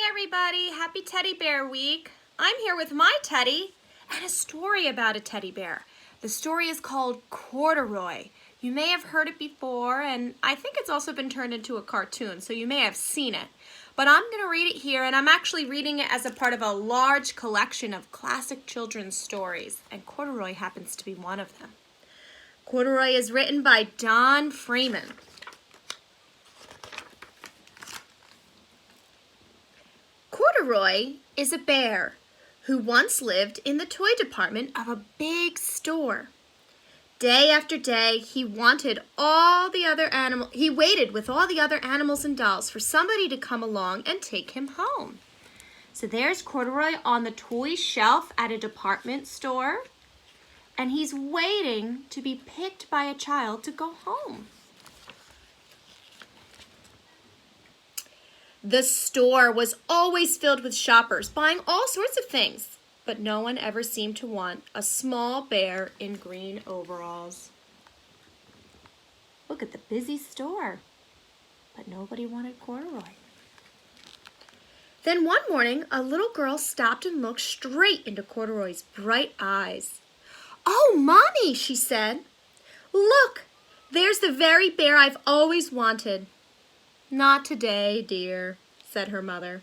everybody. Happy Teddy Bear Week. I'm here with my teddy and a story about a teddy bear. The story is called Corduroy. You may have heard it before, and I think it's also been turned into a cartoon, so you may have seen it. But I'm going to read it here, and I'm actually reading it as a part of a large collection of classic children's stories, and Corduroy happens to be one of them. Corduroy is written by Don Freeman. Corduroy is a bear who once lived in the toy department of a big store. Day after day, he waited with all the other animals and dolls for somebody to come along and take him home. So there's Corduroy on the toy shelf at a department store, and he's waiting to be picked by a child to go home. The store was always filled with shoppers buying all sorts of things, but no one ever seemed to want a small bear in green overalls. Look at the busy store, but nobody wanted Corduroy. Then one morning, a little girl stopped and looked straight into Corduroy's bright eyes. "Oh, Mommy," she said, "look, there's the very bear I've always wanted." "Not today, dear," said her mother.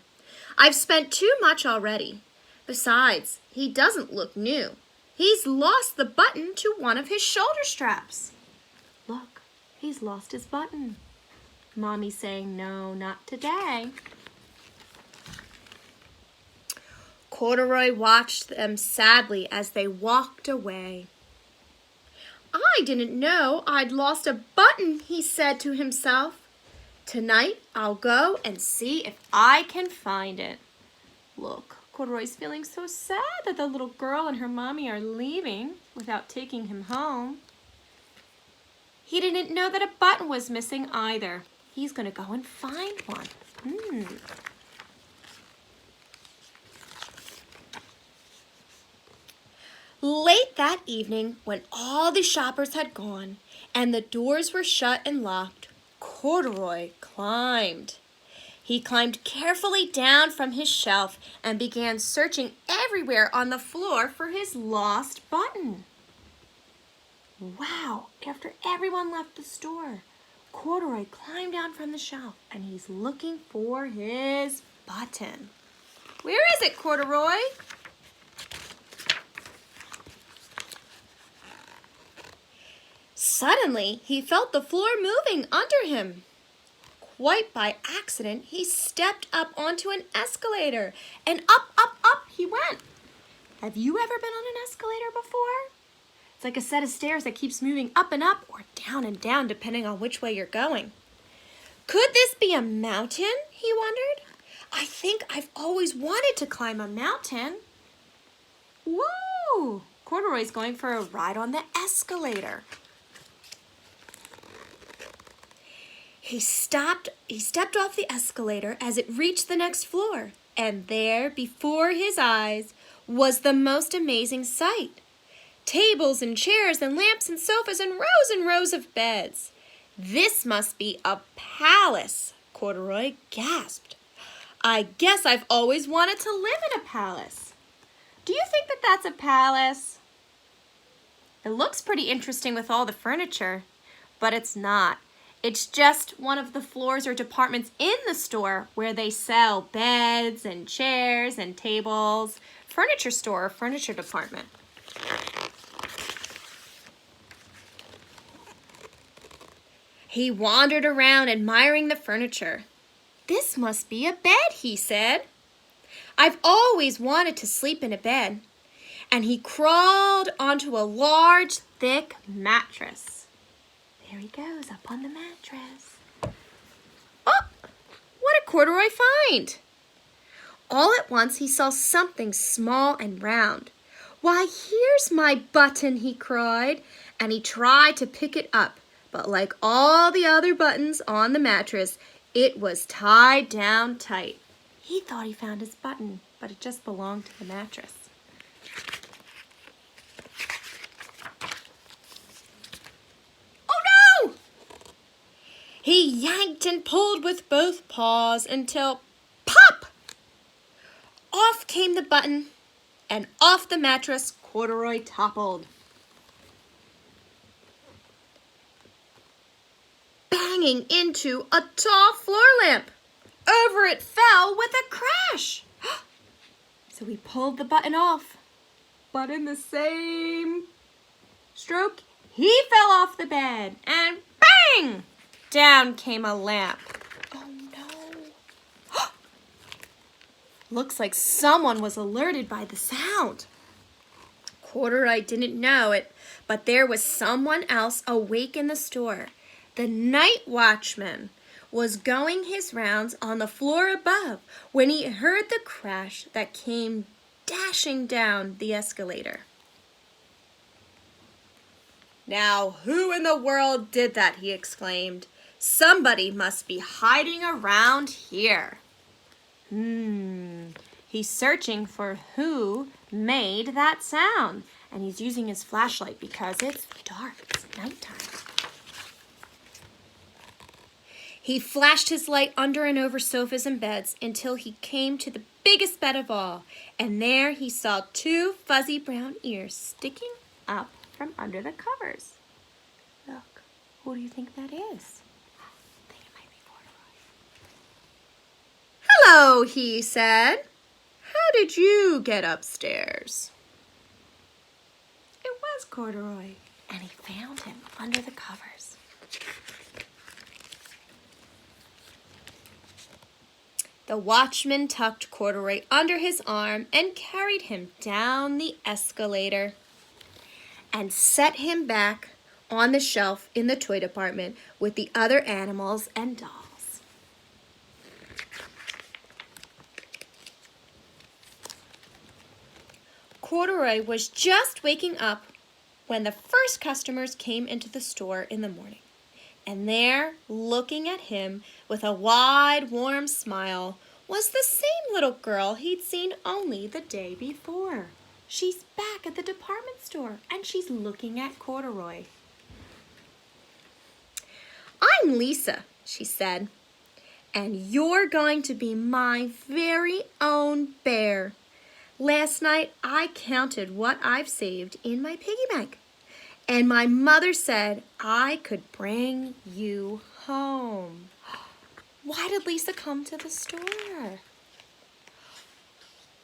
"I've spent too much already. Besides, he doesn't look new. He's lost the button to one of his shoulder straps." "Look, he's lost his button." Mommy's saying, "No, not today." Corduroy watched them sadly as they walked away. "I didn't know I'd lost a button," he said to himself. "Tonight I'll go and see if I can find it." Look, Corduroy's feeling so sad that the little girl and her mommy are leaving without taking him home. He didn't know that a button was missing either. He's going to go and find one. Late that evening, when all the shoppers had gone and the doors were shut and locked, Corduroy climbed. He climbed carefully down from his shelf and began searching everywhere on the floor for his lost button. Wow, after everyone left the store, Corduroy climbed down from the shelf and he's looking for his button. "Where is it, Corduroy?" Suddenly, he felt the floor moving under him. Quite by accident, he stepped up onto an escalator, and up he went. Have you ever been on an escalator before? It's like a set of stairs that keeps moving up and up or down and down, depending on which way you're going. Could this be a mountain, he wondered. I think I've always wanted to climb a mountain. Whoa! Corduroy's going for a ride on the escalator. He stepped off the escalator as it reached the next floor, and there, before his eyes, was the most amazing sight. Tables and chairs and lamps and sofas and rows of beds. "This must be a palace," Corduroy gasped. "I guess I've always wanted to live in a palace." Do you think that that's a palace? It looks pretty interesting with all the furniture, but it's not. It's just one of the floors or departments in the store where they sell beds and chairs and tables. Furniture store or furniture department. He wandered around admiring the furniture. "This must be a bed," he said. "I've always wanted to sleep in a bed." And he crawled onto a large, thick mattress. There he goes, up on the mattress. Oh, what did Corduroy find? All at once he saw something small and round. "Why, here's my button," he cried, and he tried to pick it up, but like all the other buttons on the mattress, it was tied down tight. He thought he found his button, but it just belonged to the mattress. He yanked and pulled with both paws until, pop! off came the button, and off the mattress Corduroy toppled, banging into a tall floor lamp. Over it fell with a crash. So he pulled the button off, but in the same stroke, he fell off the bed, and bang! Down came a lamp. Oh no. Looks like someone was alerted by the sound. Corduroy didn't know it, but there was someone else awake in the store. The night watchman was going his rounds on the floor above when he heard the crash that came dashing down the escalator. "Now, who in the world did that?" he exclaimed. "Somebody must be hiding around here." He's searching for who made that sound, and he's using his flashlight because it's dark, it's nighttime. He flashed his light under and over sofas and beds until he came to the biggest bed of all, and there he saw two fuzzy brown ears sticking up from under the covers. Look, who do you think that is? I think it might be Corduroy. "Hello," he said. "How did you get upstairs?" It was Corduroy, and he found him under the covers. The watchman tucked Corduroy under his arm and carried him down the escalator and set him back on the shelf in the toy department with the other animals and dolls. Corduroy was just waking up when the first customers came into the store in the morning. And there, looking at him with a wide, warm smile, was the same little girl he'd seen only the day before. She's back at the department store, and she's looking at Corduroy. "I'm Lisa," she said, "and you're going to be my very own bear. Last night, I counted what I've saved in my piggy bank. And my mother said I could bring you home." Why did Lisa come to the store?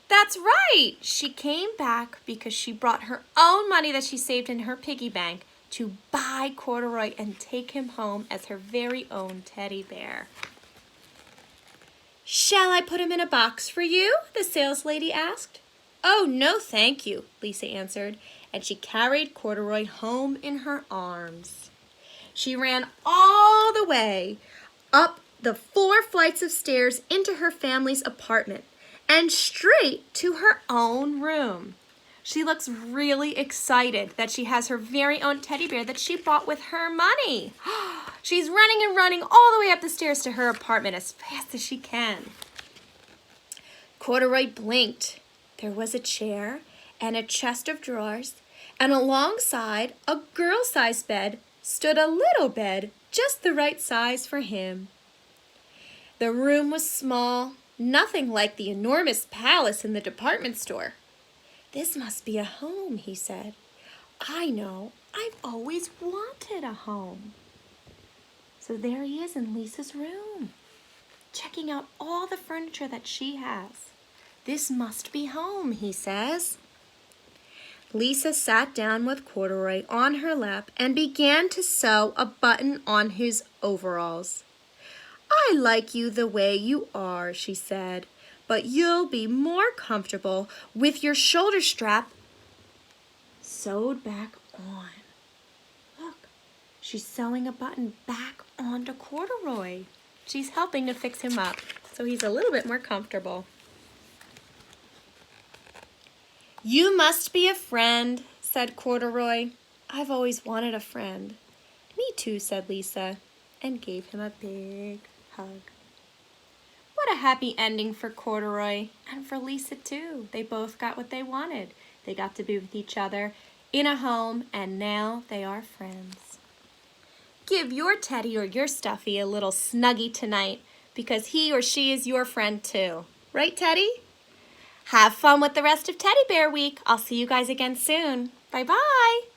That's right! She came back because she brought her own money that she saved in her piggy bank to buy Corduroy and take him home as her very own teddy bear. "Shall I put him in a box for you?" the saleslady asked. "Oh, no, thank you," Lisa answered, and she carried Corduroy home in her arms. She ran all the way up the 4 flights of stairs into her family's apartment and straight to her own room. She looks really excited that she has her very own teddy bear that she bought with her money. She's running and running all the way up the stairs to her apartment as fast as she can. Corduroy blinked. There was a chair and a chest of drawers, and alongside a girl-sized bed stood a little bed just the right size for him. The room was small, nothing like the enormous palace in the department store. "This must be a home," he said. "I know, I've always wanted a home." So there he is in Lisa's room, checking out all the furniture that she has. "This must be home," he says. Lisa sat down with Corduroy on her lap and began to sew a button on his overalls. "I like you the way you are," she said, "but you'll be more comfortable with your shoulder strap sewed back on." Look, she's sewing a button back onto Corduroy. She's helping to fix him up so he's a little bit more comfortable. "You must be a friend," said Corduroy. "I've always wanted a friend." "Me too," said Lisa, and gave him a big hug. What a happy ending for Corduroy, and for Lisa too. They both got what they wanted. They got to be with each other in a home, and now they are friends. Give your teddy or your stuffy a little snuggie tonight, because he or she is your friend too. Right, Teddy? Have fun with the rest of Teddy Bear Week. I'll see you guys again soon. Bye-bye.